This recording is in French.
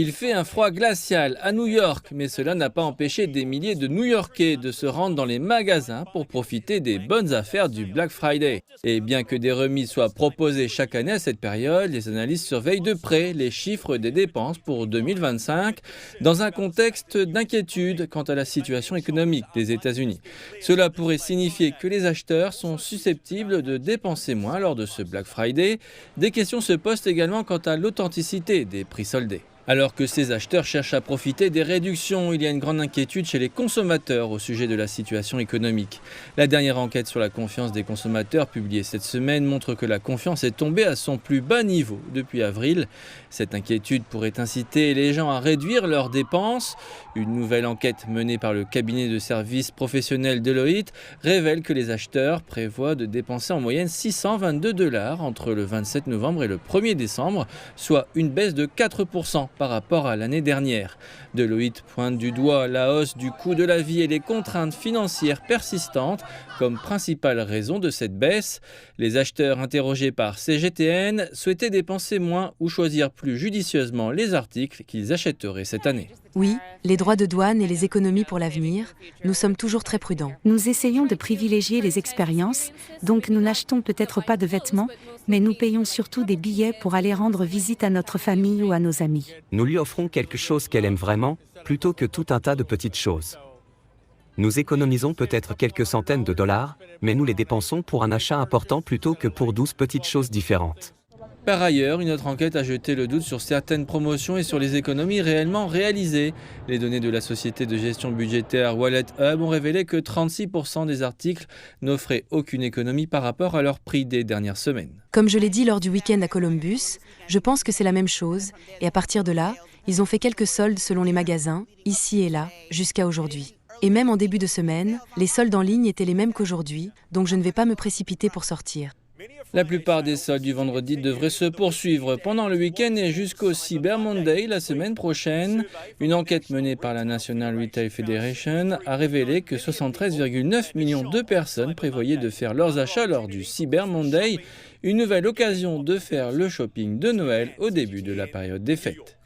Il fait un froid glacial à New York, mais cela n'a pas empêché des milliers de New-Yorkais de se rendre dans les magasins pour profiter des bonnes affaires du Black Friday. Et bien que des remises soient proposées chaque année à cette période, les analystes surveillent de près les chiffres des dépenses pour 2025 dans un contexte d'inquiétude quant à la situation économique des États-Unis. Cela pourrait signifier que les acheteurs sont susceptibles de dépenser moins lors de ce Black Friday. Des questions se posent également quant à l'authenticité des prix soldés. Alors que ces acheteurs cherchent à profiter des réductions, il y a une grande inquiétude chez les consommateurs au sujet de la situation économique. La dernière enquête sur la confiance des consommateurs publiée cette semaine montre que la confiance est tombée à son plus bas niveau depuis avril. Cette inquiétude pourrait inciter les gens à réduire leurs dépenses. Une nouvelle enquête menée par le cabinet de services professionnel Deloitte révèle que les acheteurs prévoient de dépenser en moyenne $622 entre le 27 novembre et le 1er décembre, soit une baisse de 4% par rapport à l'année dernière. Deloitte pointe du doigt la hausse du coût de la vie et les contraintes financières persistantes comme principale raison de cette baisse. Les acheteurs interrogés par CGTN souhaitaient dépenser moins ou choisir plus judicieusement les articles qu'ils achèteraient cette année. Oui, les droits de douane et les économies pour l'avenir, nous sommes toujours très prudents. Nous essayons de privilégier les expériences, donc nous n'achetons peut-être pas de vêtements, mais nous payons surtout des billets pour aller rendre visite à notre famille ou à nos amis. Nous lui offrons quelque chose qu'elle aime vraiment, plutôt que tout un tas de petites choses. Nous économisons peut-être quelques centaines de dollars, mais nous les dépensons pour un achat important plutôt que pour 12 petites choses différentes. Par ailleurs, une autre enquête a jeté le doute sur certaines promotions et sur les économies réellement réalisées. Les données de la société de gestion budgétaire Wallet Hub ont révélé que 36% des articles n'offraient aucune économie par rapport à leur prix des dernières semaines. Comme je l'ai dit lors du week-end à Columbus, je pense que c'est la même chose, et à partir de là, ils ont fait quelques soldes selon les magasins, ici et là, jusqu'à aujourd'hui. Et même en début de semaine, les soldes en ligne étaient les mêmes qu'aujourd'hui, donc je ne vais pas me précipiter pour sortir. La plupart des soldes du vendredi devraient se poursuivre pendant le week-end et jusqu'au Cyber Monday la semaine prochaine. Une enquête menée par la National Retail Federation a révélé que 73,9 millions de personnes prévoyaient de faire leurs achats lors du Cyber Monday, une nouvelle occasion de faire le shopping de Noël au début de la période des fêtes.